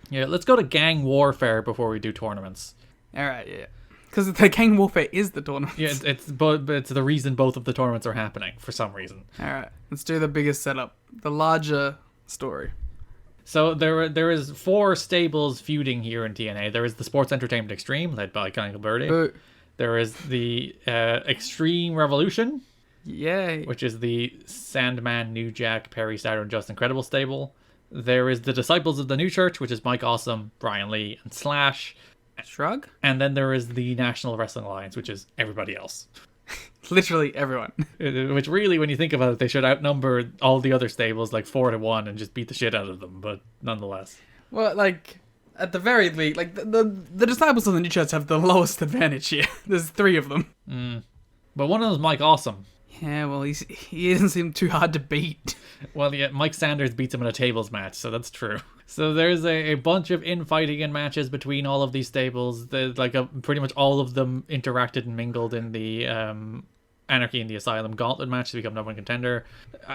Yeah, let's go to gang warfare before we do tournaments. Alright, yeah. Because the gang warfare is the tournament. Yeah, it's the reason both of the tournaments are happening, for some reason. Alright, let's do the biggest setup. The larger story. So there is 4 stables feuding here in TNA. There is the Sports Entertainment Xtreme, led by Connie Gilberti. There is the Extreme Revolution. Yay. Which is the Sandman, New Jack, Perry Starter, and Just Incredible stable. There is the Disciples of the New Church, which is Mike Awesome, Brian Lee, and Slash. Shrug. And then there is the National Wrestling Alliance, which is everybody else. Literally everyone. Which really, when you think about it, they should outnumber all the other stables like 4-1 and just beat the shit out of them, but nonetheless. Well, like, at the very least, like, the Disciples of the New Church have the lowest advantage here. There's 3 of them. But one of them is Mike Awesome. Yeah, well, he doesn't seem too hard to beat. Well, yeah, Mike Sanders beats him in a tables match, so that's true. So there's a bunch of infighting and matches between all of these stables. Pretty much all of them interacted and mingled in the Anarchy in the Asylum Gauntlet match to become number 1 contender.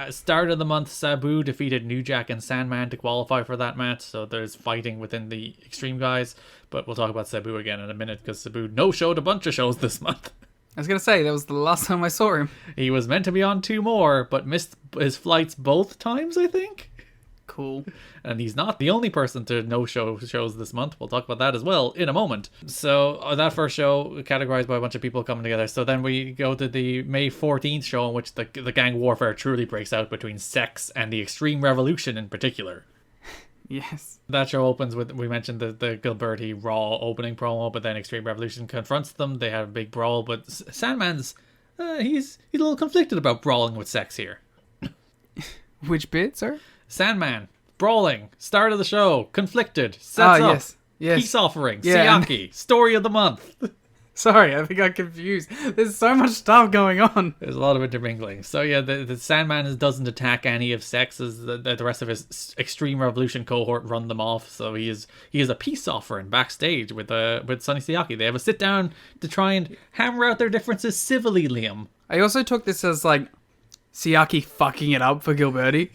Start of the month, Sabu defeated New Jack and Sandman to qualify for that match, so there's fighting within the Extreme guys. But we'll talk about Sabu again in a minute, because Sabu no-showed a bunch of shows this month. I was going to say, that was the last time I saw him. He was meant to be on 2 more, but missed his flights both times, I think. Cool. And he's not the only person to no-show shows this month. We'll talk about that as well in a moment. So that first show, categorized by a bunch of people coming together. So then we go to the May 14th show, in which the gang warfare truly breaks out between Sex and the Extreme Revolution in particular. Yes. That show opens with, we mentioned the Gilberti Raw opening promo, but then Extreme Revolution confronts them. They have a big brawl, but Sandman's, he's a little conflicted about brawling with Sex here. Which bit, sir? Sandman, brawling, start of the show, conflicted, sets up, yes. peace offering, Siaki, story of the month. Sorry, I think I got confused. There's so much stuff going on. There's a lot of intermingling. So yeah, the Sandman doesn't attack any of Sex, as the rest of his Extreme Revolution cohort run them off. So he is a peace offering backstage with Sonny Siaki. They have a sit down to try and hammer out their differences civilly, Liam. I also took this as like Siaki fucking it up for Gilberti.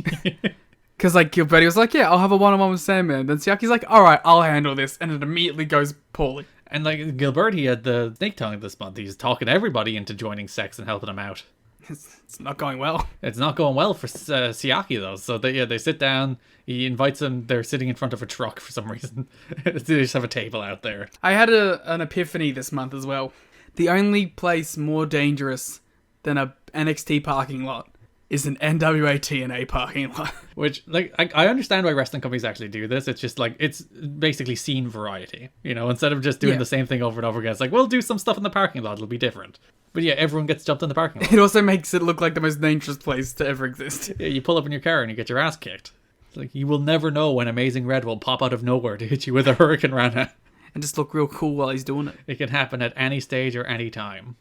Because like Gilberti was like, yeah, I'll have a one-on-one with Sandman. Then Siaki's like, all right, I'll handle this, and it immediately goes poorly. And like Gilberti had the snake tongue this month. He's talking everybody into joining Sex and helping him out. It's not going well. It's not going well for Siaki though. So they sit down. He invites them. They're sitting in front of a truck for some reason. They just have a table out there. I had an epiphany this month as well. The only place more dangerous than a NXT parking lot is an NWA-TNA parking lot. Which, like, I understand why wrestling companies actually do this. It's just, like, it's basically scene variety. You know, instead of just doing the same thing over and over again, it's like, we'll do some stuff in the parking lot. It'll be different. But yeah, everyone gets jumped in the parking lot. It also makes it look like the most dangerous place to ever exist. Yeah, you pull up in your car and you get your ass kicked. It's like, you will never know when Amazing Red will pop out of nowhere to hit you with a Hurricane Rana. And just look real cool while he's doing it. It can happen at any stage or any time.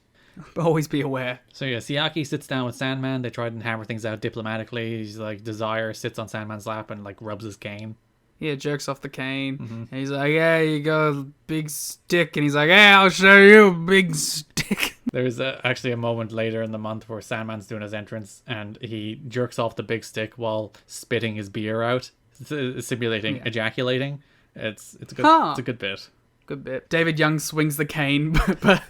But always be aware. So yeah, Siaki sits down with Sandman. They try and hammer things out diplomatically. He's like, Desire sits on Sandman's lap and like rubs his cane. Yeah, jerks off the cane. Mm-hmm. And he's like, yeah, you got a big stick. And he's like, yeah, I'll show you a big stick. There's actually a moment later in the month where Sandman's doing his entrance and he jerks off the big stick while spitting his beer out, simulating ejaculating. It's a good bit. Good bit. David Young swings the cane, but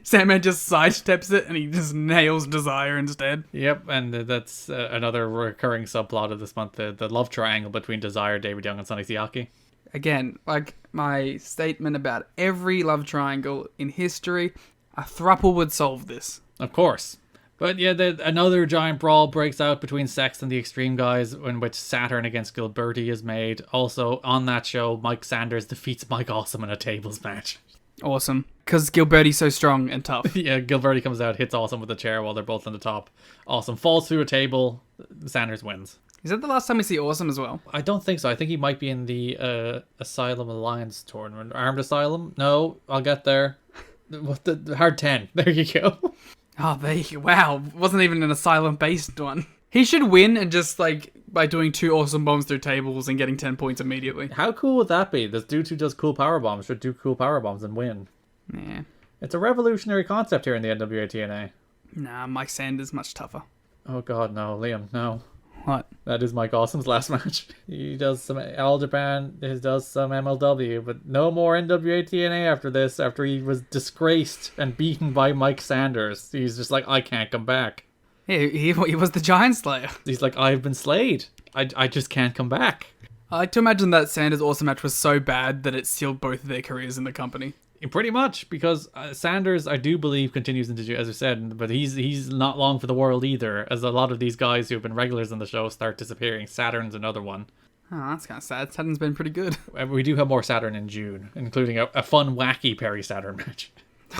Sandman just sidesteps it and he just nails Desire instead. Yep, and that's another recurring subplot of this month, the love triangle between Desire, David Young, and Sonny Siaki. Again, like my statement about every love triangle in history, a throuple would solve this. Of course. But yeah, another giant brawl breaks out between Sex and the Extreme guys, in which Saturn against Gilberti is made. Also, on that show, Mike Sanders defeats Mike Awesome in a tables match. Awesome. Because Gilberti's so strong and tough. Yeah, Gilberti comes out, hits Awesome with a chair while they're both on the top. Awesome falls through a table. Sanders wins. Is that the last time we see Awesome as well? I don't think so. I think he might be in the Asylum Alliance tournament. Armed Asylum? No, I'll get there. What the Hard 10. There you go. Oh, wow. Wasn't even an Asylum-based one. He should win and just, like, by doing 2 awesome bombs through tables and getting 10 points immediately. How cool would that be? This dude who does cool power bombs should do cool power bombs and win. Yeah. It's a revolutionary concept here in the NWA-TNA. Nah, Mike Sanders much tougher. Oh god, no. Liam, no. What? That is Mike Awesome's last match. He does some All Japan, he does some MLW, but no more NWA-TNA after this, after he was disgraced and beaten by Mike Sanders. He's just like, I can't come back. Yeah, he was the Giant Slayer. He's like, I've been slayed. I just can't come back. I like to imagine that Sanders' Awesome match was so bad that it sealed both of their careers in the company. Pretty much, because Sanders, I do believe, continues into, as I said, but he's not long for the world either, as a lot of these guys who've been regulars on the show start disappearing. Saturn's another one. Oh, that's kind of sad. Saturn's been pretty good. We do have more Saturn in June, including a fun, wacky Perry Saturn match.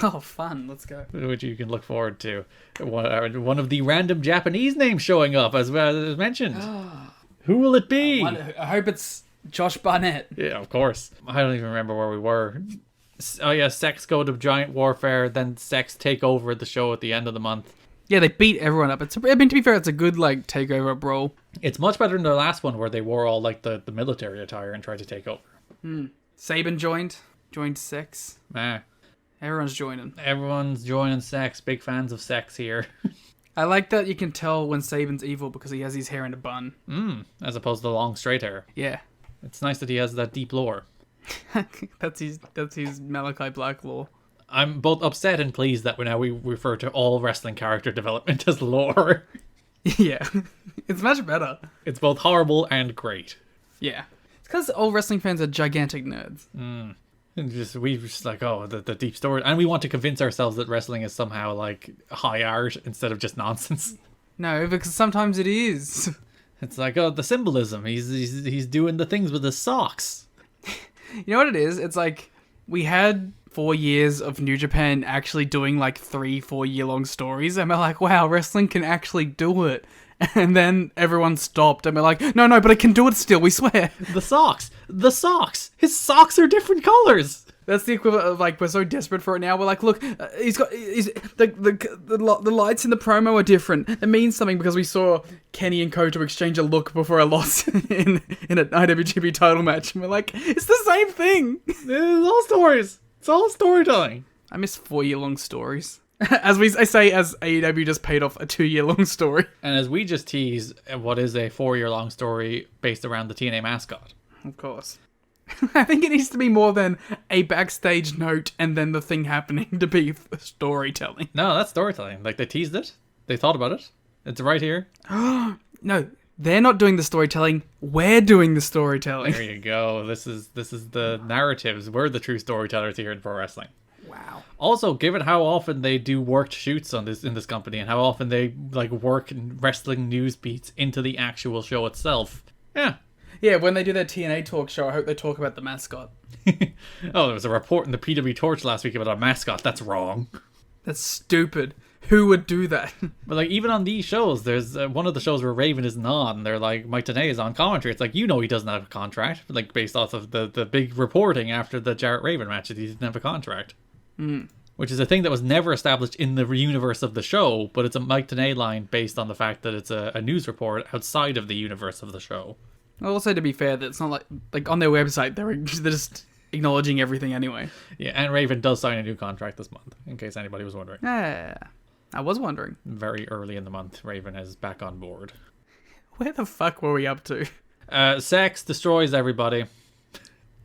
Oh, fun. Let's go. Which you can look forward to. One of the random Japanese names showing up, as mentioned. Who will it be? I hope it's Josh Barnett. Yeah, of course. I don't even remember where we were. Oh yeah, Sex go to Giant Warfare, then Sex take over the show at the end of the month. Yeah, they beat everyone up. To be fair, it's a good, takeover brawl. It's much better than the last one where they wore all, the military attire and tried to take over. Saban joined Sex. Everyone's joining Sex. Big fans of Sex here. I like that you can tell when Saban's evil because he has his hair in a bun. As opposed to the long straight hair. Yeah. It's nice that he has that deep lore. That's his Malachi Black lore. I'm both upset and pleased that we refer to all wrestling character development as lore. Yeah. It's much better. It's both horrible and great. Yeah. It's because all wrestling fans are gigantic nerds. And we just the deep story. And we want to convince ourselves that wrestling is somehow high art instead of just nonsense. No, because sometimes it is. It's the symbolism. He's doing the things with his socks. You know what it is? It's we had 4 years of New Japan actually doing 3-4 year long stories, and we're like, wow, wrestling can actually do it. And then everyone stopped, and we're like, no, but it can do it still, we swear. The socks! His socks are different colors! That's the equivalent of we're so desperate for it now. We're like, look, the lights in the promo are different. It means something because we saw Kenny and Kota exchange a look before a loss in an IWGP title match. And we're like, it's the same thing. It's all stories. It's all storytelling. I miss 4 year long stories. As AEW just paid off a 2 year long story. And as we just tease what is a 4 year long story based around the TNA mascot. Of course. I think it needs to be more than a backstage note and then the thing happening to be storytelling. No, that's storytelling. They teased it. They thought about it. It's right here. No, they're not doing the storytelling. We're doing the storytelling. There you go. This is the narratives. We're the true storytellers here in pro wrestling. Wow. Also, given how often they do worked shoots in this company and how often they work wrestling news beats into the actual show itself. Yeah, when they do their TNA talk show, I hope they talk about the mascot. Oh, there was a report in the PW Torch last week about a mascot. That's wrong. That's stupid. Who would do that? But even on these shows, there's one of the shows where Raven isn't on. They're Mike TNA is on commentary. It's he doesn't have a contract. Based off of the big reporting after the Jarrett Raven match that he didn't have a contract. Which is a thing that was never established in the universe of the show, but it's a Mike TNA line based on the fact that it's a news report outside of the universe of the show. Also, to be fair, that it's not on their website, they're just acknowledging everything anyway. Yeah, and Raven does sign a new contract this month, in case anybody was wondering. Yeah, I was wondering. Very early in the month, Raven is back on board. Where the fuck were we up to? Sex destroys everybody.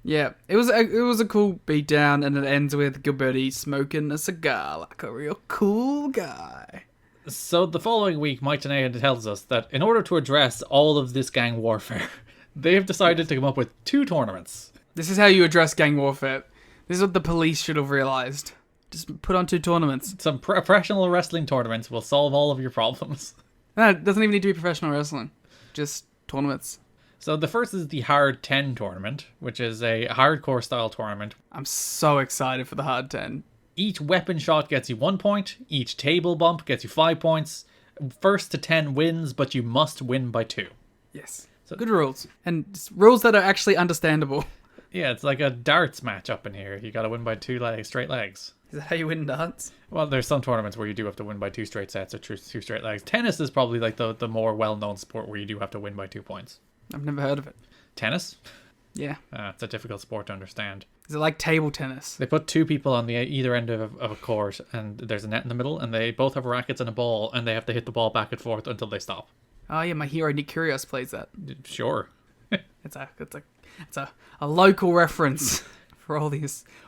Yeah, it was a cool beatdown, and it ends with Gilberti smoking a cigar like a real cool guy. So the following week, Mike TNA tells us that in order to address all of this gang warfare, they have decided to come up with 2 tournaments. This is how you address gang warfare. This is what the police should have realized. Just put on 2 tournaments. Some professional wrestling tournaments will solve all of your problems. No, it doesn't even need to be professional wrestling. Just tournaments. So the first is the Hard 10 tournament, which is a hardcore style tournament. I'm so excited for the Hard 10. Each weapon shot gets you 1 point. Each table bump gets you 5 points. First to 10 wins, but you must win by 2. Yes. So good rules. And rules that are actually understandable. Yeah, it's like a darts match up in here. You gotta win by 2 straight legs. Is that how you win darts? Well, there's some tournaments where you do have to win by 2 straight sets or 2 straight legs. Tennis is probably the more well-known sport where you do have to win by 2 points. I've never heard of it. Tennis? Yeah. It's a difficult sport to understand. Is it like table tennis? They put 2 people on the either end of a court, and there's a net in the middle, and they both have rackets and a ball, and they have to hit the ball back and forth until they stop. Oh yeah, my hero Nick Kyrgios plays that. Sure. It's a local reference for all the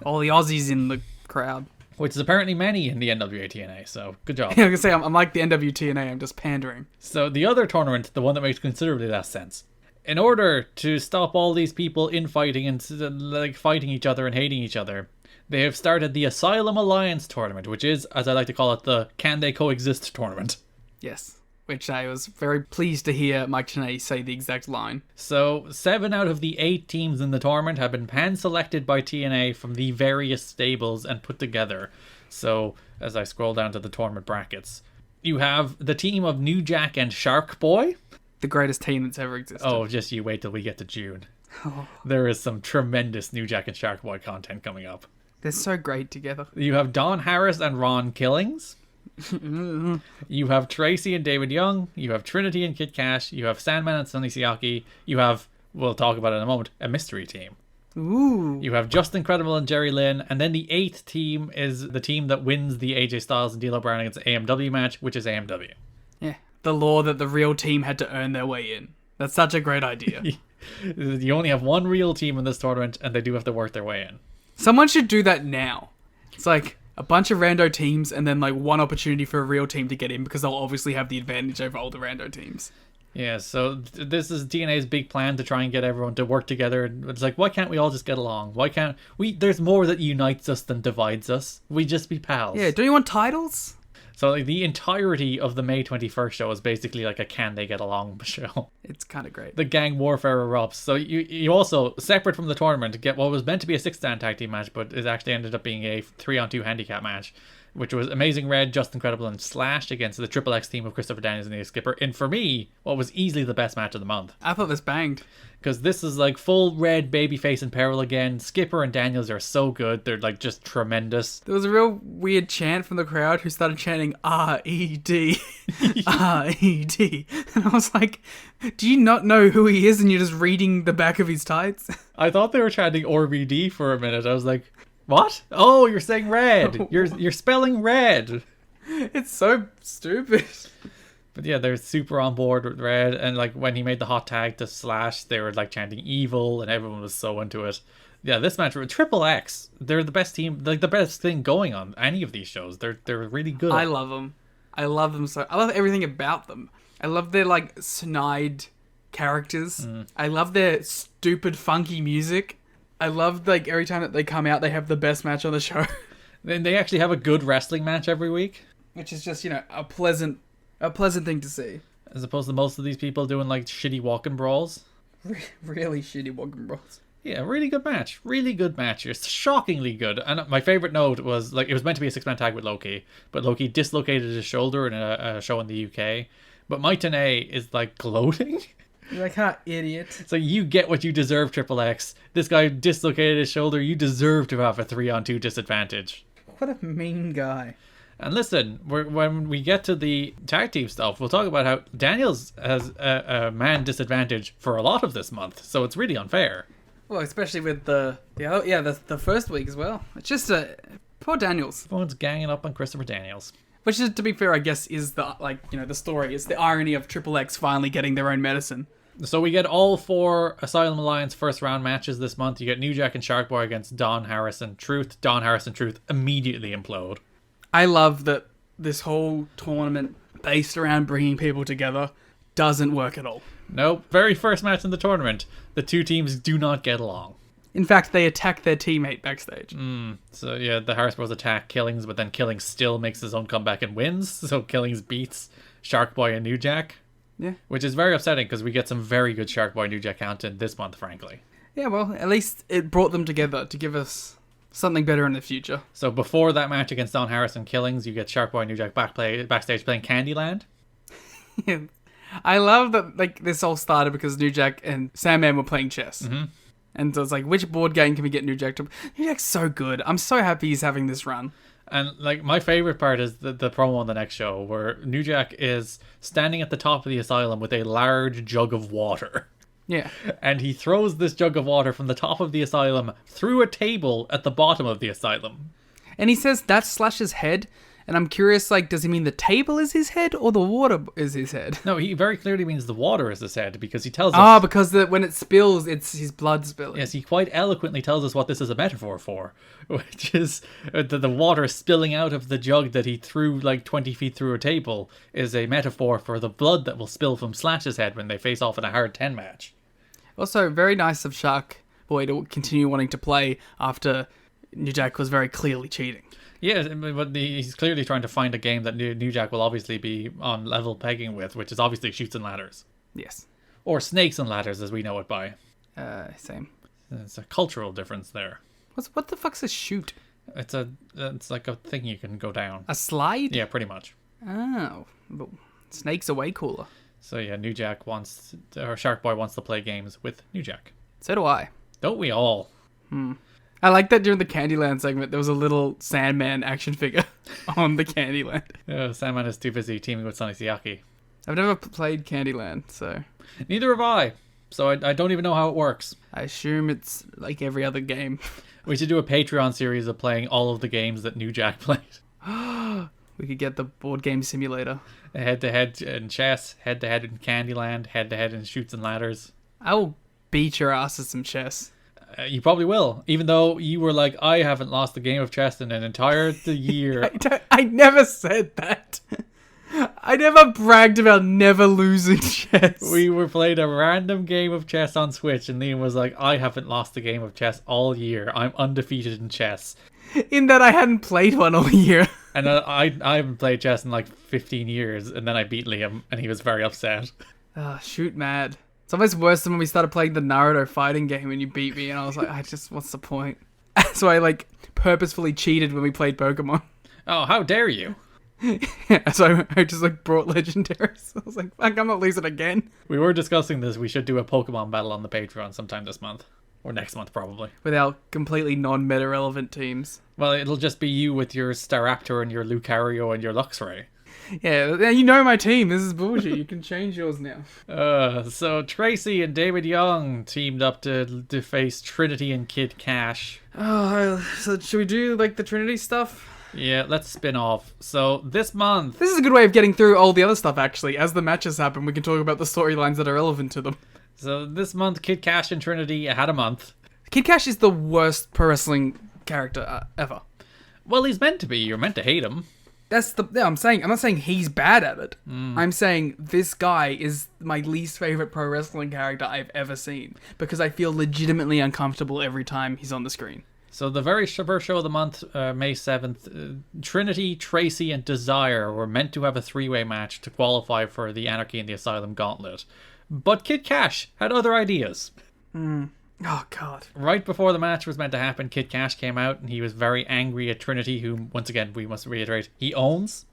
Aussies in the crowd. Which is apparently many in the NWA-TNA, so good job. Yeah, I was gonna say I'm like the NWA-TNA. I'm just pandering. So the other tournament, the one that makes considerably less sense. In order to stop all these people infighting and like fighting each other and hating each other, they have started the Asylum Alliance tournament, which is, as I like to call it, the Can They Coexist tournament. Yes, which I was very pleased to hear Mike Tenay say the exact line. So 7 out of the 8 teams in the tournament have been hand-selected by TNA from the various stables and put together. So as I scroll down to the tournament brackets, you have the team of New Jack and Shark Boy. The greatest team that's ever existed. Oh, just you wait till we get to June. Oh, There is some tremendous New Jack and Shark Boy content coming up. they're so great together. You have Don Harris and Ron Killings. You have Tracy and David Young. You have Trinity and Kid Cash. You have Sandman and Sonny Siaki. You have, we'll talk about it in a moment, a mystery team. Ooh. You have Just Incredible and Jerry Lynn. And then the 8th team is the team that wins the AJ Styles and D'Lo Brown against AMW match, which is AMW. Yeah. The law that the real team had to earn their way in. That's such a great idea. You only have one real team in this tournament, and they do have to work their way in. Someone should do that now. It's like a bunch of rando teams and then like one opportunity for a real team to get in because they'll obviously have the advantage over all the rando teams. Yeah, so this is TNA's big plan to try and get everyone to work together. It's like, why can't we all just get along? Why can't we? There's more that unites us than divides us. We just be pals. Yeah, do you want titles? So like the entirety of the May 21st show is basically like a can they get along show. It's kind of great. The gang warfare erupts. So you also, separate from the tournament, get what was meant to be a 6-man tag team match, but it actually ended up being a 3-on-2 handicap match, which was Amazing Red, Just Incredible, and Slash against the Triple X team of Christopher Daniels and Nate Skipper. And for me, what was easily the best match of the month. I thought this banged. Because this is like full red babyface in peril again. Skipper and Daniels are so good. They're like just tremendous. There was a real weird chant from the crowd who started chanting R-E-D, R-E-D. And I was like, do you not know who he is and you're just reading the back of his tights? I thought they were chanting RBD for a minute. I was like, what? Oh, you're saying red. You're spelling red. It's so stupid. But yeah, they're super on board with Red, and like when he made the hot tag to Slash, they were like chanting evil, and everyone was so into it. Yeah, this match with Triple X, they're the best team, like the best thing going on any of these shows. They're really good. I love them. I love them so. I love everything about them. I love their like snide characters. I love their stupid funky music. I love like every time that they come out, they have the best match on the show. Then they actually have a good wrestling match every week, Which is just, a pleasant thing to see. as opposed to most of these people doing like shitty walking brawls. Really shitty walking brawls. Yeah, really good match. Really good match. It's shockingly good. And my favorite note was, like, it was meant to be a 6-man tag with Loki, but Loki dislocated his shoulder in a show in the UK. But Mike Tenay is, like, gloating. You're like, idiot. So you get what you deserve, Triple X. This guy dislocated his shoulder. You deserve to have a 3-on-2 disadvantage. What a mean guy. And listen, when we get to the tag team stuff, we'll talk about how Daniels has a man disadvantage for a lot of this month. So it's really unfair. Well, especially with the first week as well. It's just poor Daniels. Everyone's ganging up on Christopher Daniels. Which is, to be fair, I guess is the the story. It's the irony of Triple X finally getting their own medicine. So we get all 4 Asylum Alliance first round matches this month. You get New Jack and Shark Boy against Don Harris and Truth. Don Harris and Truth immediately implode. I love that this whole tournament based around bringing people together doesn't work at all. Nope. Very first match in the tournament. The two teams do not get along. In fact, they attack their teammate backstage. So yeah, the Harris Bros attack Killings, but then Killings still makes his own comeback and wins. So Killings beats Shark Boy and New Jack. Yeah. Which is very upsetting because we get some very good Shark Boy and New Jack content this month, frankly. Yeah, well, at least it brought them together to give us something better in the future. So before that match against Don Harris and Killings, you get Shark Boy and New Jack backstage playing Candyland. I love that this all started because New Jack and Sandman were playing chess. Mm-hmm. And so it's like, which board game can we get New Jack to... New Jack's so good. I'm so happy he's having this run. And like my favorite part is the promo on the next show where New Jack is standing at the top of the asylum with a large jug of water. Yeah. And he throws this jug of water from the top of the asylum through a table at the bottom of the asylum. And he says that's Slash's head. And I'm curious, like, does he mean the table is his head or the water is his head? No, he very clearly means the water is his head because he tells us... Ah, because when it spills, it's his blood spilling. Yes, he quite eloquently tells us what this is a metaphor for, which is the water spilling out of the jug that he threw like 20 feet through a table is a metaphor for the blood that will spill from Slash's head when they face off in a hard 10 match. Also, very nice of Shark Boy to continue wanting to play after New Jack was very clearly cheating. Yeah, but he's clearly trying to find a game that New Jack will obviously be on level pegging with, which is obviously Chutes and Ladders. Yes. Or Snakes and Ladders, as we know it by. Same. It's a cultural difference there. What the fuck's a chute? It's like a thing you can go down. A slide? Yeah, pretty much. Oh, but snakes are way cooler. So yeah, New Jack or Shark Boy wants to play games with New Jack. So do I. Don't we all? I like that during the Candyland segment, there was a little Sandman action figure on the Candyland. Sandman is too busy teaming with Sonny Siaki. I've never played Candyland, so... Neither have I. So I don't even know how it works. I assume it's like every other game. We should do a Patreon series of playing all of the games that New Jack played. We could get the board game simulator. Head-to-head in chess, head-to-head in Candyland, head-to-head in Chutes and Ladders. I will beat your ass at some chess. You probably will, even though you were like, I haven't lost a game of chess in an entire year. I never said that. I never bragged about never losing chess. We were playing a random game of chess on Switch, and Liam was like, I haven't lost a game of chess all year. I'm undefeated in chess. In that I hadn't played one all year. And I haven't played chess in like 15 years, and then I beat Liam, and he was very upset. Shoot mad. It's almost worse than when we started playing the Naruto fighting game and you beat me, and I was like, what's the point? So I like purposefully cheated when we played Pokemon. Oh, how dare you? Yeah, so I just like brought legendaries. I was like, fuck, I'm not losing again. We were discussing this. We should do a Pokemon battle on the Patreon sometime this month. Or next month, probably. With our completely non-meta relevant teams. Well, it'll just be you with your Staraptor and your Lucario and your Luxray. Yeah, you know my team. This is bullshit. You can change yours now. So Tracy and David Young teamed up to face Trinity and Kid Cash. Oh, so should we do like the Trinity stuff? Yeah, let's spin off. So this month... This is a good way of getting through all the other stuff, actually. As the matches happen, we can talk about the storylines that are relevant to them. So this month, Kid Cash and Trinity had a month. Kid Cash is the worst pro wrestling character ever. Well, he's meant to be. You're meant to hate him. I'm not saying he's bad at it. I'm saying this guy is my least favorite pro wrestling character I've ever seen because I feel legitimately uncomfortable every time he's on the screen. So the very first show of the month, May 7th, Trinity, Tracy, and Desire were meant to have a three-way match to qualify for the Anarchy in the Asylum Gauntlet. But Kid Cash had other ideas. Oh, God. Right before the match was meant to happen, Kid Cash came out and he was very angry at Trinity, who, once again, we must reiterate, he owns.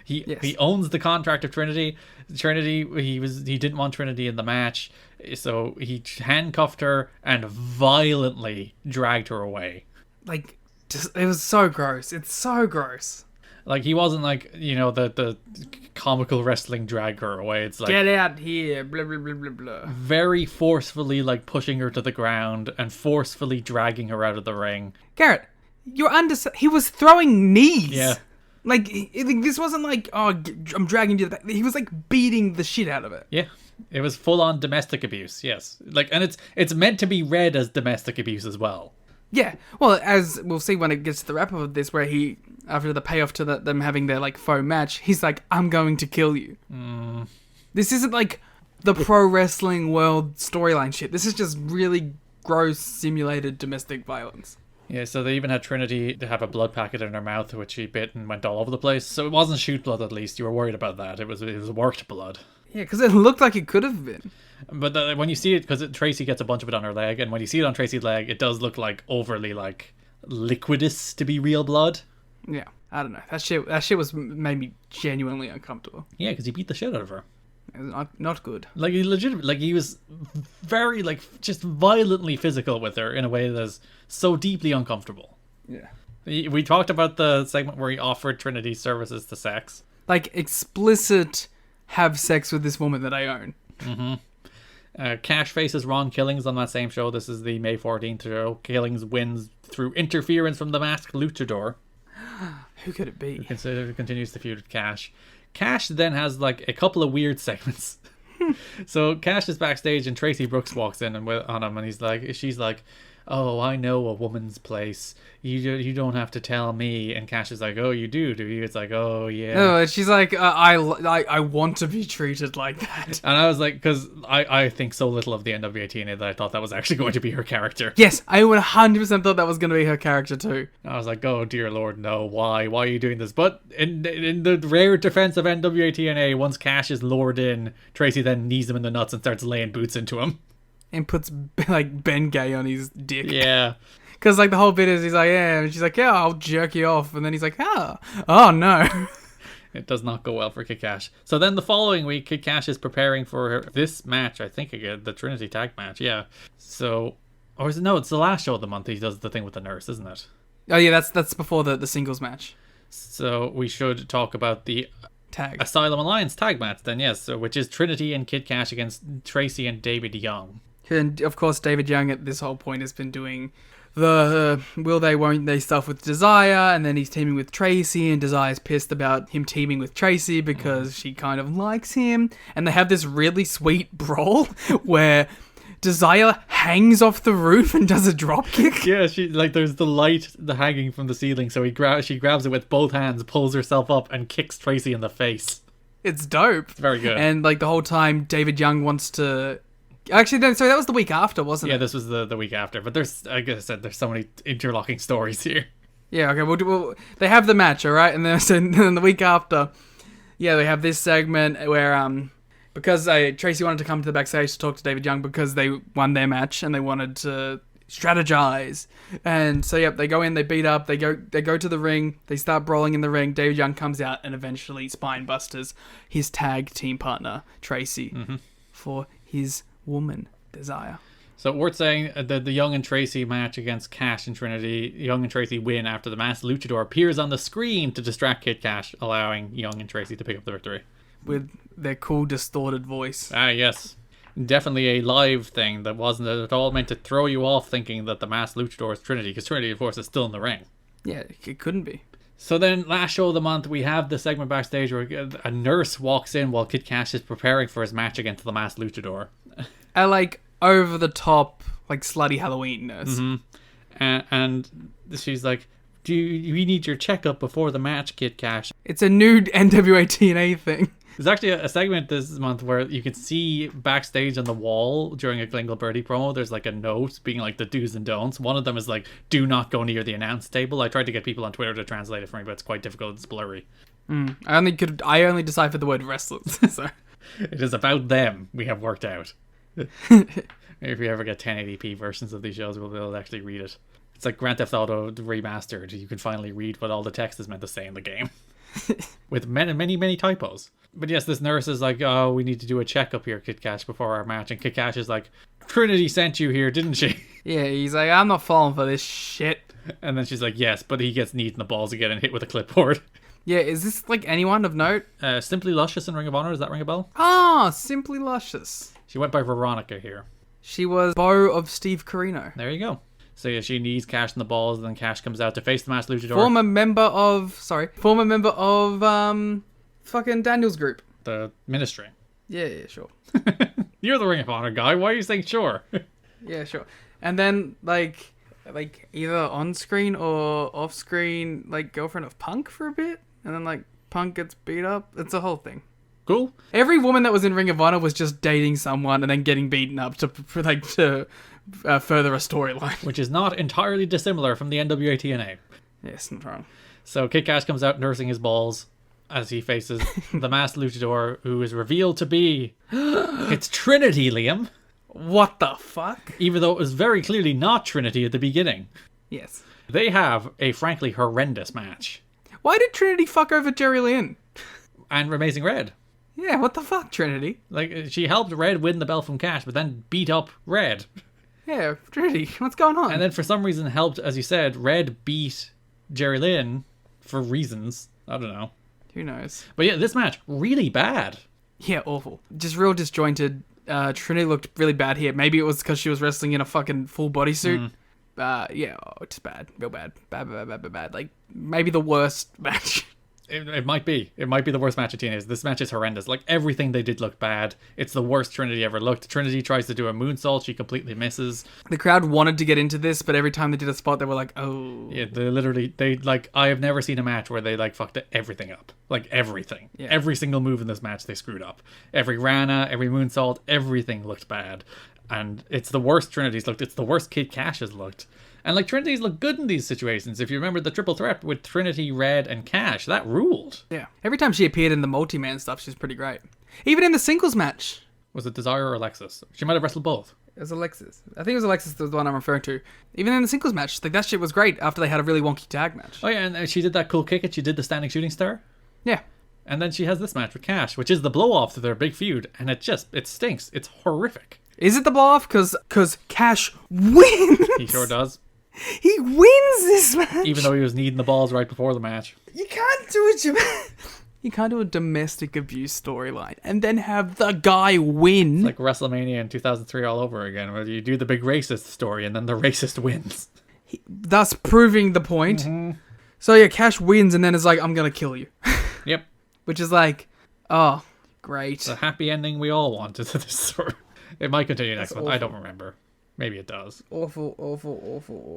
He owns the contract of Trinity. He didn't want Trinity in the match, so he handcuffed her and violently dragged her away. Like, it was so gross. It's so gross. Like, he wasn't like, the comical wrestling drag her away. It's like, get out here, blah, blah, blah, blah, blah. Very forcefully, like, pushing her to the ground and forcefully dragging her out of the ring. Garrett, he was throwing knees. Yeah. Like, this wasn't like, oh, I'm dragging you to the back. He was, like, beating the shit out of it. Yeah. It was full-on domestic abuse, yes. Like, and it's meant to be read as domestic abuse as well. Yeah, well, as we'll see when it gets to the wrap-up of this, where he, after the payoff to them having their, like, faux match, he's like, I'm going to kill you. This isn't, like, the pro wrestling world storyline shit. This is just really gross, simulated domestic violence. Yeah, so they even had Trinity to have a blood packet in her mouth, which she bit and went all over the place. So it wasn't shoot blood, at least. You were worried about that. It was worked blood. Yeah, because it looked like it could have been. But when you see it, because Tracy gets a bunch of it on her leg, and when you see it on Tracy's leg, it does look like overly, like, liquidous to be real blood. Yeah, I don't know. That shit made me genuinely uncomfortable. Yeah, because he beat the shit out of her. It was not good. Like, he was very, like, just violently physical with her in a way that's so deeply uncomfortable. Yeah. We talked about the segment where he offered Trinity services to sex. Like, explicit have sex with this woman that I own. Cash faces Ron Killings on that same show. This is the May 14th show. Killings wins through interference from the masked luchador. Who could it be? Continues to feud with Cash. Cash then has like a couple of weird segments. So Cash is backstage and Tracy Brooks walks in and on him, and she's like, "Oh, I know a woman's place. You don't have to tell me." And Cash is like, "Oh, you do you?" It's like, "Oh, yeah." No, and she's like, I want to be treated like that. And I was like, because I think so little of the NWA-TNA that I thought that was actually going to be her character. Yes, I 100% thought that was going to be her character too. I was like, oh dear Lord, no, why are you doing this? But in the rare defense of NWA-TNA, once Cash is lured in, Tracy then knees him in the nuts and starts laying boots into him. And puts, like, Ben Gay on his dick. Yeah. Because, like, the whole bit is he's like, yeah, and she's like, yeah, I'll jerk you off. And then he's like, oh no. It does not go well for Kid Cash. So then the following week, Kid Cash is preparing for this match, I think, again, the Trinity Tag match, yeah. So, or is it, no, it's the last show of the month he does the thing with the nurse, isn't it? Oh, yeah, that's before the singles match. So we should talk about the Tag. Asylum Alliance tag match then, yes, so, which is Trinity and Kid Cash against Tracy and David Young. And, of course, David Young at this whole point has been doing the will they, won't they stuff with Desire, and then he's teaming with Tracy, and Desire's pissed about him teaming with Tracy because she kind of likes him. And they have this really sweet brawl where Desire hangs off the roof and does a drop kick. Yeah, she like there's the hanging from the ceiling, so she grabs it with both hands, pulls herself up, and kicks Tracy in the face. It's dope. It's very good. And like the whole time, David Young wants to. Actually, no, sorry, that was the week after, wasn't it? Yeah, this was the week after. But there's, like I said, there's so many interlocking stories here. Yeah, okay, well, they have the match, all right? And then the week after, yeah, they have this segment where, because Tracy wanted to come to the backstage to talk to David Young because they won their match and they wanted to strategize. And so, yep, they go in, they beat up, they go to the ring, they start brawling in the ring. David Young comes out and eventually spine busters his tag team partner, Tracy, for his woman, Desire. So worth saying that the Young and Tracy match against Cash and Trinity, Young and Tracy win after the masked luchador appears on the screen to distract Kid Cash, allowing Young and Tracy to pick up the victory. With their cool distorted voice. Ah, yes. Definitely a live thing that wasn't at all meant to throw you off thinking that the masked luchador is Trinity, because Trinity, of course, is still in the ring. Yeah, it couldn't be. So then, last show of the month, we have the segment backstage where a nurse walks in while Kid Cash is preparing for his match against the masked luchador. A, like, over-the-top, like, slutty Halloween nurse. And she's like, we need your checkup before the match, Kid Cash. It's a new NWA-TNA thing. There's actually a segment this month where you can see backstage on the wall during a Glingle Birdie promo, there's like a note being like the do's and don'ts. One of them is like, do not go near the announce table. I tried to get people on Twitter to translate it for me, but it's quite difficult. It's blurry. I only deciphered the word wrestlers, so... It is about them, we have worked out. If we ever get 1080p versions of these shows, we'll be able to actually read it. It's like Grand Theft Auto Remastered. You can finally read what all the text is meant to say in the game. With many typos. But yes, this nurse is like, oh, we need to do a checkup here, Kid Cash, before our match. And Kid Cash is like, Trinity sent you here, didn't she? Yeah, he's like, I'm not falling for this shit. And then she's like, yes, but he gets kneed in the balls again and hit with a clipboard. Yeah, is this like anyone of note? Simply Luscious in Ring of Honor, does that ring a bell? Ah, Simply Luscious. She went by Veronica here. She was Beau of Steve Corino. There you go. So yeah, she knees Cash in the balls, and then Cash comes out to face the masked luchador. Former member of fucking Daniel's group. The Ministry. Yeah, sure. You're the Ring of Honor guy. Why are you saying sure? Yeah, sure. And then like either on screen or off screen, like girlfriend of Punk for a bit, and then like Punk gets beat up. It's a whole thing. Cool. Every woman that was in Ring of Honor was just dating someone and then getting beaten up to further a storyline. Which is not entirely dissimilar from the NWA-TNA. Yes, not wrong. So Kid Cash comes out nursing his balls as he faces the masked luchador, who is revealed to be... It's Trinity, Liam. What the fuck? Even though it was very clearly not Trinity at the beginning. Yes. They have a frankly horrendous match. Why did Trinity fuck over Jerry Lynn? And Amazing Red. Yeah, what the fuck, Trinity? Like, she helped Red win the belt from Cash, but then beat up Red. Yeah, Trinity, what's going on? And then for some reason helped, as you said, Red beat Jerry Lynn for reasons. I don't know. Who knows? But yeah, this match, really bad. Yeah, awful. Just real disjointed. Trinity looked really bad here. Maybe it was because she was wrestling in a fucking full bodysuit. It's bad. Real bad. Bad. Like, maybe the worst match. It might be. It might be the worst match of TNA. This match is horrendous. Like, everything they did looked bad. It's the worst Trinity ever looked. Trinity tries to do a moonsault. She completely misses. The crowd wanted to get into this, but every time they did a spot, they were like, oh. Yeah, I have never seen a match where they, like, fucked everything up. Like, everything. Yeah. Every single move in this match, they screwed up. Every Rana, every moonsault, everything looked bad. And it's the worst Trinity's looked. It's the worst Kid Cash has looked. And, like, Trinity's look good in these situations. If you remember the triple threat with Trinity, Red, and Cash, that ruled. Yeah. Every time she appeared in the multi-man stuff, she's pretty great. Even in the singles match. Was it Desire or Alexis? She might have wrestled both. It was Alexis. I think it was Alexis, the one I'm referring to. Even in the singles match, like, that shit was great after they had a really wonky tag match. Oh, yeah, and she did that cool kick it. She did the standing shooting star. Yeah. And then she has this match with Cash, which is the blow-off to their big feud. And it stinks. It's horrific. Is it the blow-off? Because Cash wins. He sure does. He wins this match. Even though he was kneading the balls right before the match. You can't do a domestic abuse storyline and then have the guy win. It's like WrestleMania in 2003 all over again, where you do the big racist story and then the racist wins. Thus proving the point. Mm-hmm. So yeah, Cash wins and then is like, I'm going to kill you. Yep. Which is like, oh, great. It's a happy ending we all wanted to this story. It might continue next month. I don't remember. Maybe it does. Awful.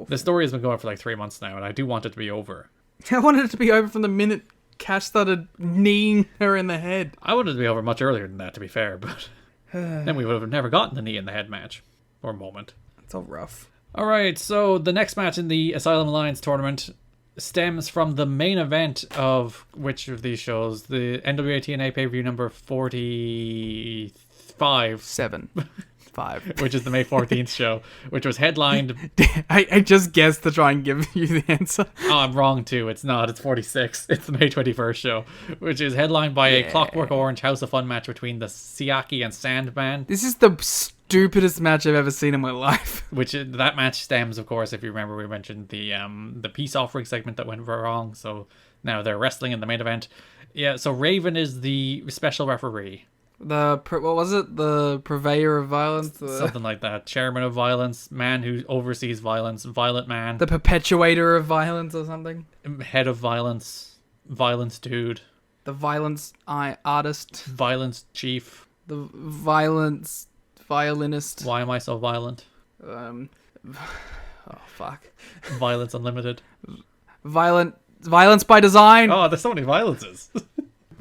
The story has been going for like 3 months now, and I do want it to be over. I wanted it to be over from the minute Cash started kneeing her in the head. I wanted it to be over much earlier than that, to be fair, but then we would have never gotten the knee in the head match. Or moment. It's all rough. Alright, so the next match in the Asylum Alliance tournament stems from the main event of which of these shows? The NWA-TNA pay-per-view number 45. 7. 5. Which is the May 14th show, which was headlined... I just guessed to try and give you the answer. Oh, I'm wrong too. It's not. It's 46. It's the May 21st show, which is headlined by a Clockwork Orange House of Fun match between the Siaki and Sandman. This is the stupidest match I've ever seen in my life. Which that match stems, of course, if you remember, we mentioned the peace offering segment that went wrong. So now they're wrestling in the main event. Yeah. So Raven is the special referee. What was it? The purveyor of violence? Something like that. Chairman of violence, man who oversees violence, violent man. The perpetuator of violence or something? Head of violence, violence dude. The violence artist. Violence chief. The violence violinist. Why am I so violent? Oh, fuck. Violence unlimited. Violence by design. Oh, there's so many violences.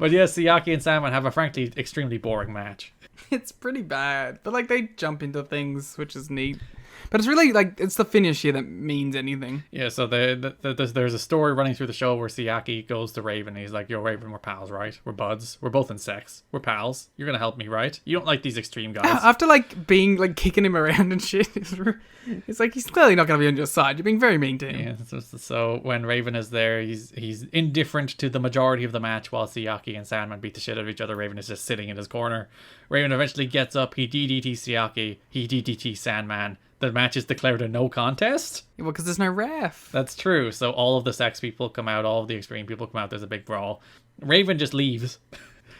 But yes, Siaki and Sandman have a frankly extremely boring match. It's pretty bad, but like they jump into things, which is neat. But it's really like it's the finish here that means anything. Yeah, so there's a story running through the show where Siaki goes to Raven. And he's like, "Yo, Raven, we're pals, right? We're buds. We're both in sex. We're pals. You're gonna help me, right? You don't like these extreme guys." After like being like kicking him around and shit, it's like he's clearly not gonna be on your side. You're being very mean to him. Yeah. So when Raven is there, he's indifferent to the majority of the match while Siaki and Sandman beat the shit out of each other. Raven is just sitting in his corner. Raven eventually gets up. He DDT Siaki. He DDT Sandman. The match is declared a no contest. Yeah, well, because there's no ref. That's true. So all of the sex people come out, all of the extreme people come out. There's a big brawl. Raven just leaves.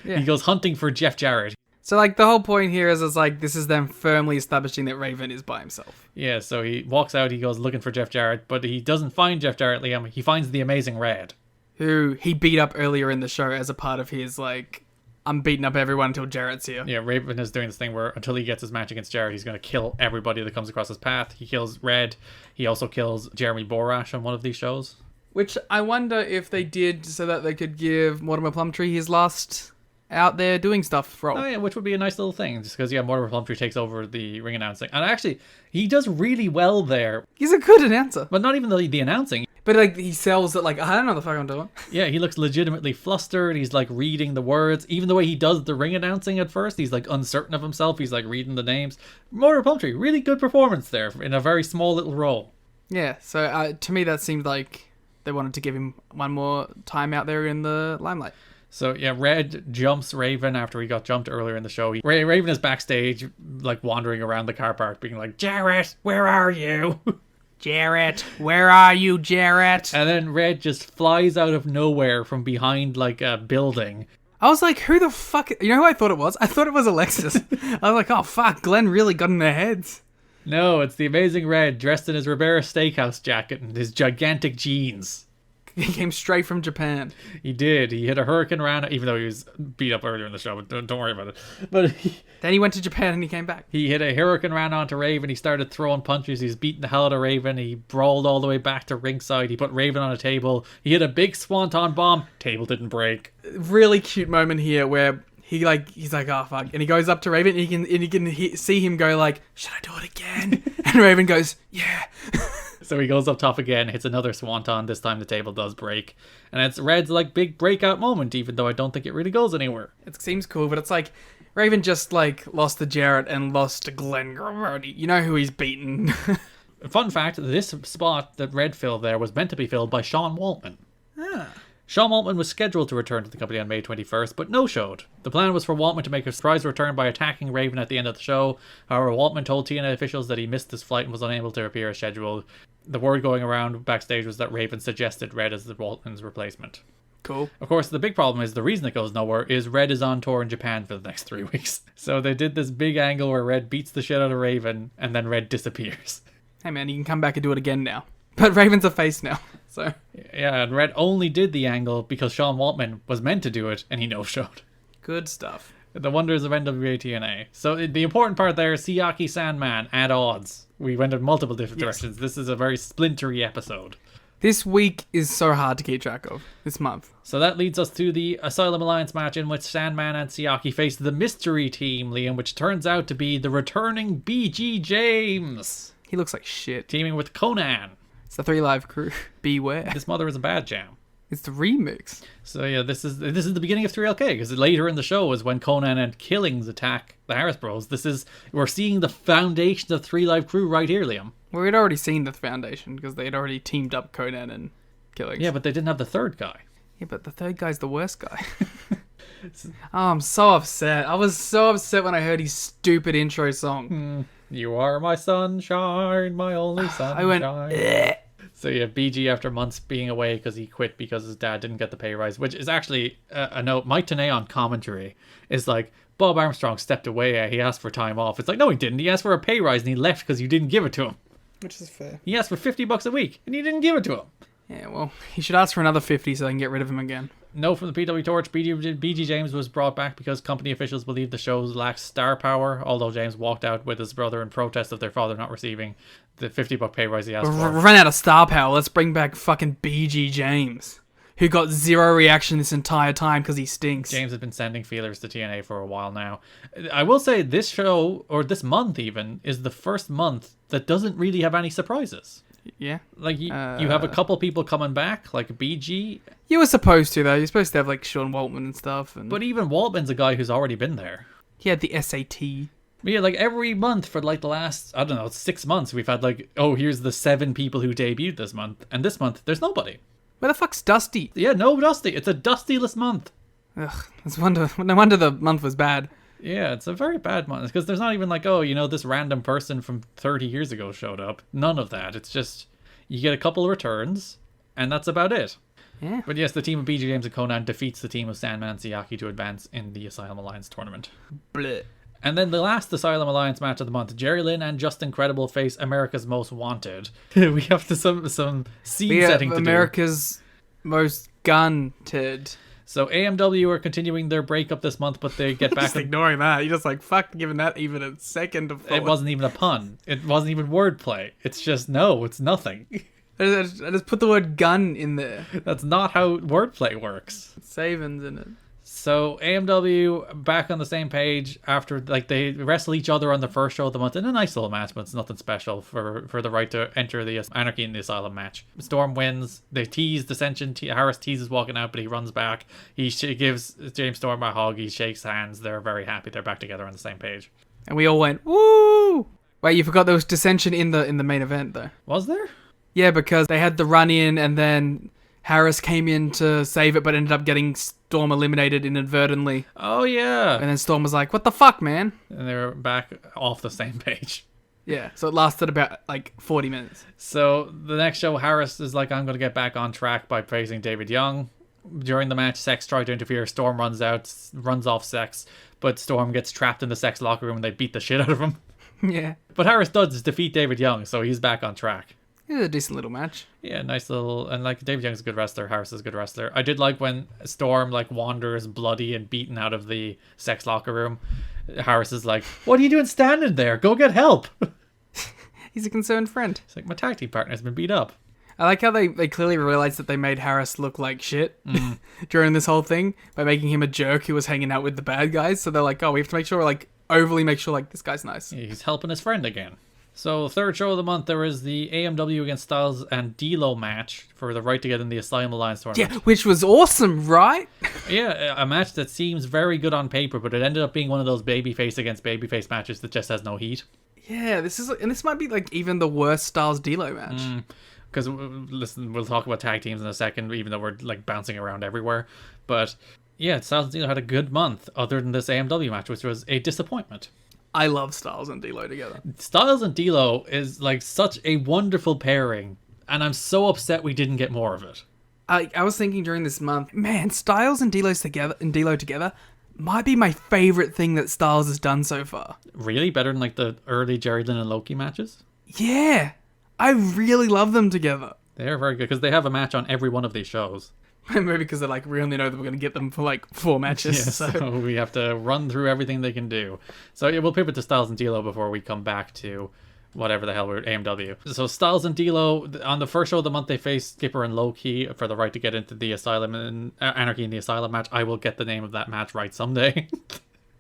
Yeah. He goes hunting for Jeff Jarrett. So like the whole point here is it's like this is them firmly establishing that Raven is by himself. Yeah, so he walks out, he goes looking for Jeff Jarrett, but he doesn't find Jeff Jarrett, Liam. He finds the Amazing Red. Who he beat up earlier in the show as a part of his like... I'm beating up everyone until Jarrett's here. Yeah, Raven is doing this thing where until he gets his match against Jarrett, he's going to kill everybody that comes across his path. He kills Red. He also kills Jeremy Borash on one of these shows. Which I wonder if they did so that they could give Mortimer Plumtree his last out there doing stuff role. Oh yeah, which would be a nice little thing. Just because, Mortimer Plumtree takes over the ring announcing. And actually, he does really well there. He's a good announcer. But not even the announcing. But like he sells it like, I don't know what the fuck I'm doing. Yeah, he looks legitimately flustered. He's like reading the words. Even the way he does the ring announcing at first, he's like uncertain of himself. He's like reading the names. Mortimer Plumtree, really good performance there in a very small little role. Yeah, so to me that seemed like they wanted to give him one more time out there in the limelight. So yeah, Red jumps Raven after he got jumped earlier in the show. Raven is backstage, like wandering around the car park, being like, "Jarrett, where are you?" Jarrett, where are you, Jarrett? And then Red just flies out of nowhere from behind like a building. I was like, who the fuck? You know who I thought it was? I thought it was Alexis. I was like, oh fuck, Glenn really got in their heads. No, it's the Amazing Red dressed in his Rivera Steakhouse jacket and his gigantic jeans. He came straight from Japan. He did. He hit a hurricane around, even though he was beat up earlier in the show, but don't worry about it. But Then he went to Japan and he came back. he hit a hurricane round onto Raven. He started throwing punches. He's beating the hell out of Raven. He brawled all the way back to ringside. He put Raven on a table. He hit a big swanton bomb. Table didn't break. Really cute moment here where he's like, oh fuck, and he goes up to Raven and you can see him go like, should I do it again? And Raven goes, yeah. So he goes up top again, hits another swanton. This time the table does break. And it's Red's like big breakout moment, even though I don't think it really goes anywhere. It seems cool, but it's like Raven just like lost to Jarrett and lost to Glenn Grody. You know who he's beaten. Fun fact, this spot that Red filled there was meant to be filled by Sean Waltman. Ah. Sean Waltman was scheduled to return to the company on May 21st, but no-showed. The plan was for Waltman to make a surprise return by attacking Raven at the end of the show. However, Waltman told TNA officials that he missed his flight and was unable to appear as scheduled. The word going around backstage was that Raven suggested Red as the Waltman's replacement. Cool. Of course, the big problem is the reason it goes nowhere is Red is on tour in Japan for the next 3 weeks. So they did this big angle where Red beats the shit out of Raven, and then Red disappears. Hey man, you can come back and do it again now. But Raven's a face now, so... Yeah, and Red only did the angle because Sean Waltman was meant to do it, and he no-showed. Good stuff. The wonders of NWA-TNA. So the important part there is Siaki Sandman at odds. We went in multiple different directions. This is a very splintery episode. This week is so hard to keep track of. This month. So that leads us to the Asylum Alliance match in which Sandman and Siaki face the mystery team, Liam, which turns out to be the returning BG James. He looks like shit. Teaming with Conan. It's the 3 Live crew. Beware. This mother is a bad jam. It's the remix. So yeah, this is the beginning of 3LK, because later in the show is when Conan and Killings attack the Harris Bros. We're seeing the foundations of 3 Live Crew right here, Liam. Well, we'd already seen the foundation because they had already teamed up Conan and Killings. Yeah, but they didn't have the third guy. Yeah, but the third guy's the worst guy. Oh, I'm so upset. I was so upset when I heard his stupid intro song. You are my sunshine, my only sunshine. I went, "Ugh." So yeah, BG after months being away because he quit because his dad didn't get the pay rise, which is actually a note. Mike Tenay on commentary is like, Bob Armstrong stepped away. He asked for time off. It's like, no, he didn't. He asked for a pay rise and he left because you didn't give it to him. Which is fair. He asked for $50 a week and you didn't give it to him. Yeah, well, he should ask for another 50 so I can get rid of him again. No from the PW Torch. BG James was brought back because company officials believed the shows lacked star power, although James walked out with his brother in protest of their father not receiving the $50 pay rise he asked for. Run out of star power. Let's bring back fucking BG James, who got zero reaction this entire time because he stinks. James has been sending feelers to TNA for a while now. I will say this show, or this month even, is the first month that doesn't really have any surprises. Yeah. Like, you have a couple people coming back, like BG. You were supposed to, though. You're supposed to have, like, Sean Waltman and stuff. But even Waltman's a guy who's already been there. He had the SAT. But yeah, like, every month for, like, the last, 6 months, we've had, like, oh, here's the 7 people who debuted this month. And this month, there's nobody. Where the fuck's Dusty? Yeah, no Dusty. It's a Dusty-less month. Ugh, no wonder the month was bad. Yeah, it's a very bad month. Because there's not even like, oh, this random person from 30 years ago showed up. None of that. It's just, you get a couple of returns, and that's about it. Yeah. But yes, the team of BG James and Conan defeats the team of Sandman and Siaki to advance in the Asylum Alliance tournament. Blech. And then the last Asylum Alliance match of the month, Jerry Lynn and Justin Credible face America's Most Wanted. We have some scene setting to do. America's Most Gunted. So AMW are continuing their breakup this month, but they get back. Just ignoring that. You're just like, fuck, giving that even a second of thought. It wasn't even a pun. It wasn't even wordplay. It's just, no, it's nothing. I just put the word gun in there. That's not how wordplay works. Savings in it. So AMW back on the same page after, like, they wrestle each other on the first show of the month in a nice little match, but it's nothing special for the right to enter the Anarchy in the Asylum match. Storm wins. They tease Dissension. Harris teases walking out, but he runs back. He gives James Storm a hug. He shakes hands. They're very happy. They're back together on the same page. And we all went, woo! Wait, you forgot there was Dissension in the main event, though. Was there? Yeah, because they had the run-in and then Harris came in to save it, but ended up getting Storm eliminated inadvertently. Oh, yeah. And then Storm was like, what the fuck, man? And they were back off the same page. Yeah, so it lasted about, 40 minutes. So the next show, Harris is like, I'm going to get back on track by praising David Young. During the match, Sex tried to interfere. Storm runs off Sex, but Storm gets trapped in the Sex locker room and they beat the shit out of him. Yeah. But Harris does defeat David Young, so he's back on track. It was a decent little match. Yeah, nice little, and like David Young's a good wrestler, Harris is a good wrestler. I did like when Storm like wanders bloody and beaten out of the sex locker room. Harris is like, "What are you doing standing there? Go get help." He's a concerned friend. It's like, my tag team partner's been beat up. I like how they clearly realized that they made Harris look like shit during this whole thing by making him a jerk who was hanging out with the bad guys. So they're like, oh, we have to make sure, like, overly make sure, like, this guy's nice. He's helping his friend again. So, third show of the month, there was the AMW against Styles and D'Lo match for the right to get in the Asylum Alliance tournament. Yeah, which was awesome, right? Yeah, a match that seems very good on paper, but it ended up being one of those babyface against babyface matches that just has no heat. Yeah, this might be, like, even the worst Styles D'Lo match. Because, listen, we'll talk about tag teams in a second, even though we're, like, bouncing around everywhere. But, yeah, Styles and D'Lo had a good month, other than this AMW match, which was a disappointment. I love Styles and D'Lo together. Styles and D'Lo is, like, such a wonderful pairing, and I'm so upset we didn't get more of it. I was thinking during this month, man, Styles and D'Lo together might be my favorite thing that Styles has done so far. Really? Better than, like, the early Jerry Lynn and Loki matches? Yeah. I really love them together. They're very good, because they have a match on every one of these shows. Maybe because they're like, we only know that we're going to get them for like 4 matches. Yeah, so we have to run through everything they can do. So yeah, we'll pivot to Styles and D'Lo before we come back to whatever the hell we're AMW. So Styles and D'Lo, on the first show of the month, they faced Skipper and Low-Key for the right to get into the Asylum and Anarchy in the Asylum match. I will get the name of that match right someday.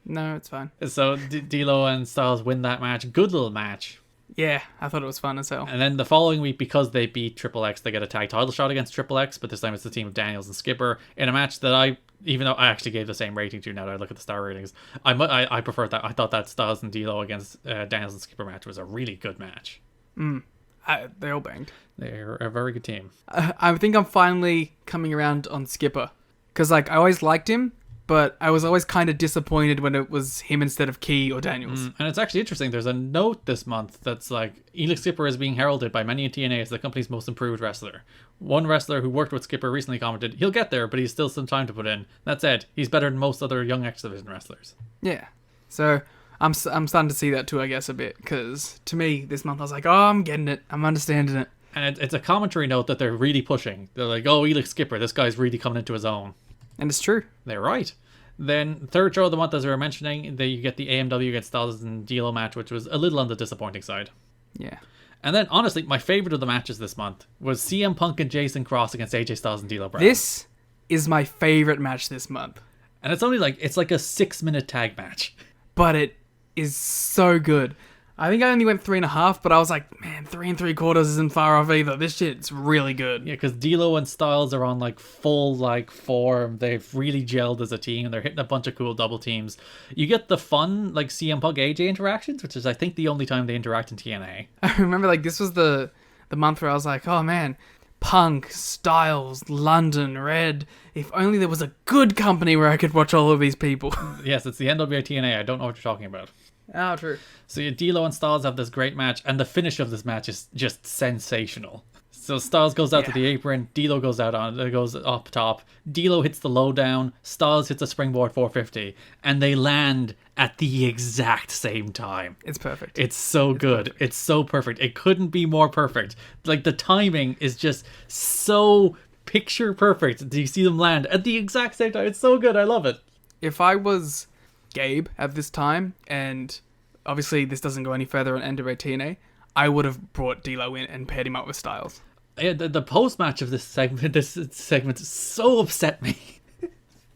No, it's fine. So D'Lo and Styles win that match. Good little match. Yeah, I thought it was fun as hell. And then the following week, because they beat Triple X, they get a tag title shot against Triple X, but this time it's the team of Daniels and Skipper in a match that even though I actually gave the same rating to now that I look at the star ratings, I prefer that. I thought that Styles and D'Lo against Daniels and Skipper match was a really good match. They all banged. They're a very good team. I think I'm finally coming around on Skipper. Because, like, I always liked him, but I was always kind of disappointed when it was him instead of Key or Daniels. And it's actually interesting. There's a note this month that's like, Elix Skipper is being heralded by many in TNA as the company's most improved wrestler. One wrestler who worked with Skipper recently commented, he'll get there, but he's still some time to put in. That said, he's better than most other young X Division wrestlers. Yeah. So I'm starting to see that too, I guess, a bit. Because to me, this month, I was like, oh, I'm getting it. I'm understanding it. And it's a commentary note that they're really pushing. They're like, oh, Elix Skipper, this guy's really coming into his own. And it's true. They're right. Then, third show of the month, as we were mentioning, you get the AMW against Styles and D'Lo match, which was a little on the disappointing side. Yeah. And then, honestly, my favorite of the matches this month was CM Punk and Jason Cross against AJ Styles and D'Lo Brown. This is my favorite match this month. And it's only like a 6-minute tag match. But it is so good. I think I only went 3.5, but I was like, man, 3 3/4 isn't far off either. This shit's really good. Yeah, because D'Lo and Styles are on like full like form. They've really gelled as a team. They're hitting a bunch of cool double teams. You get the fun like CM Punk AJ interactions, which is I think the only time they interact in TNA. I remember like this was the month where I was like, oh man, Punk, Styles, London, Red. If only there was a good company where I could watch all of these people. Yes, it's the NWA-TNA. I don't know what you're talking about. Oh, true. So yeah, D'Lo and Styles have this great match, and the finish of this match is just sensational. So Styles goes out to the apron, D'Lo goes up top, D'Lo hits the lowdown, Styles hits a springboard 450, and they land at the exact same time. It's perfect. It's so good. Perfect. It's so perfect. It couldn't be more perfect. Like, the timing is just so picture perfect. Do you see them land at the exact same time? It's so good. I love it. If I was Gabe at this time, and obviously this doesn't go any further on NWA-TNA, I would have brought D'Lo in and paired him up with Styles. Yeah, the post-match of this segment so upset me.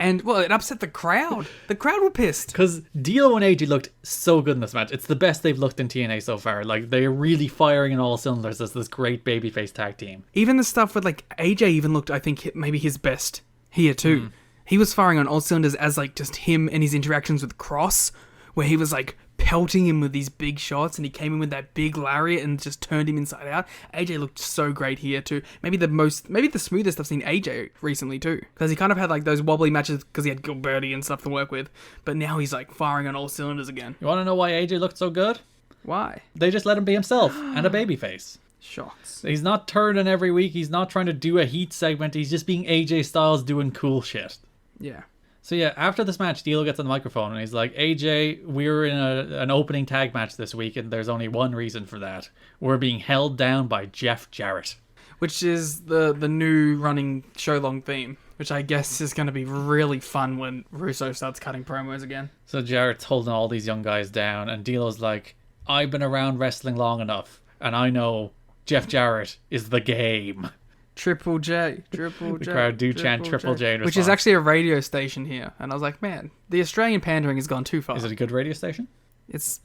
And, well, it upset the crowd. The crowd were pissed. Because D'Lo and AJ looked so good in this match. It's the best they've looked in TNA so far. Like, they're really firing in all cylinders as this great babyface tag team. Even the stuff with, like, AJ even looked, I think, maybe his best here, too. He was firing on all cylinders as, like, just him and his interactions with Cross, where he was, like, pelting him with these big shots, and he came in with that big lariat and just turned him inside out. AJ looked so great here, too. Maybe the smoothest I've seen AJ recently, too. Because he kind of had, like, those wobbly matches because he had Gilberti and stuff to work with. But now he's, like, firing on all cylinders again. You want to know why AJ looked so good? Why? They just let him be himself and a babyface. Shots. He's not turning every week. He's not trying to do a heat segment. He's just being AJ Styles doing cool shit. Yeah. So yeah, after this match, D'Lo gets on the microphone and he's like, AJ, we're in an opening tag match this week, and there's only one reason for that. We're being held down by Jeff Jarrett. Which is the new running show-long theme, which I guess is going to be really fun when Russo starts cutting promos again. So Jarrett's holding all these young guys down, and D'Lo's like, I've been around wrestling long enough, and I know Jeff Jarrett is the game. Triple J. The crowd do chant Triple J in response. Which is actually a radio station here. And I was like, man, the Australian pandering has gone too far. Is it a good radio station? It's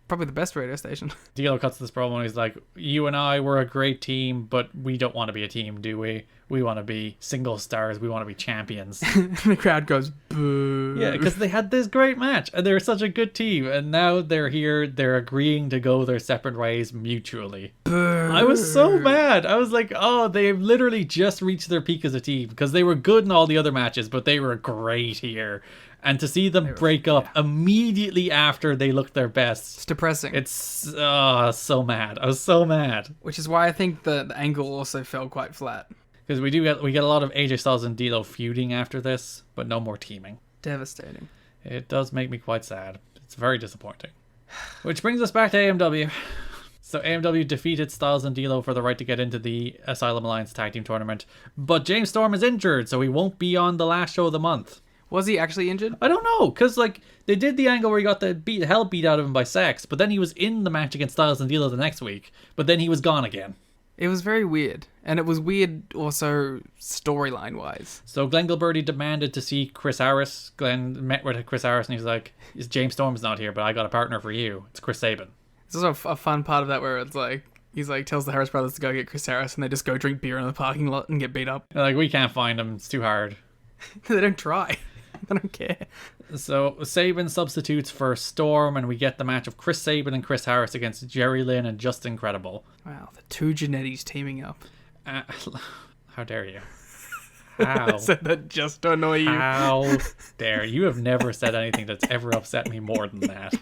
probably the best radio station. D'Lo cuts this promo and he's like, you and I were a great team, but we don't want to be a team, do we? We want to be single stars. We want to be champions. The crowd goes, boo. Yeah, because they had this great match and they were such a good team. And now they're here. They're agreeing to go their separate ways mutually. Boo. I was so mad. I was like, oh, they've literally just reached their peak as a team because they were good in all the other matches, but they were great here. And to see them break up immediately after they looked their best. It's depressing. It's so mad. I was so mad. Which is why I think the angle also fell quite flat. Because we get a lot of AJ Styles and D'Lo feuding after this, but no more teaming. Devastating. It does make me quite sad. It's very disappointing. Which brings us back to AMW. So AMW defeated Styles and D'Lo for the right to get into the Asylum Alliance Tag Team Tournament. But James Storm is injured, so he won't be on the last show of the month. Was he actually injured? I don't know, because they did the angle where he got the hell beat out of him by Sex, but then he was in the match against Styles and D'Lo the next week, but then he was gone again. It was very weird. And it was weird also storyline-wise. So Glenn Gilberti demanded to see Chris Harris. Glenn met with Chris Harris and he was like, James Storm's not here, but I got a partner for you. It's Chris Sabin. There's also a fun part of that where it's like, he's like, tells the Harris brothers to go get Chris Harris and they just go drink beer in the parking lot and get beat up. They're like, we can't find him. It's too hard. They don't try. They don't care. So Sabin substitutes for Storm and we get the match of Chris Sabin and Chris Harris against Jerry Lynn and Justin Credible. Wow, the two Genettis teaming up. How dare you? How? I said that just to annoy you. How dare you? Have never said anything that's ever upset me more than that.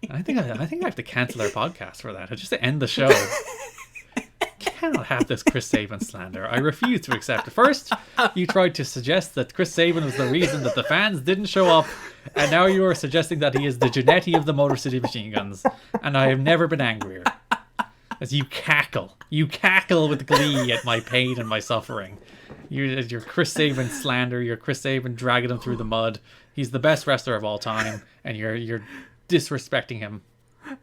I think I have to cancel our podcast for that. Just to end the show. Cannot have this Chris Sabin slander. I refuse to accept it. First, you tried to suggest that Chris Sabin was the reason that the fans didn't show up, and now you are suggesting that he is the Jannetty of the Motor City Machine Guns, and I have never been angrier. As you cackle with glee at my pain and my suffering. Your Chris Sabin slander, your Chris Sabin dragging him through the mud. He's the best wrestler of all time, and you're disrespecting him.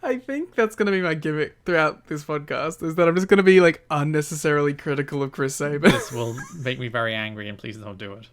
I think that's going to be my gimmick throughout this podcast, is that I'm just going to be like unnecessarily critical of Chris Sabin. This will make me very angry, and please don't do it.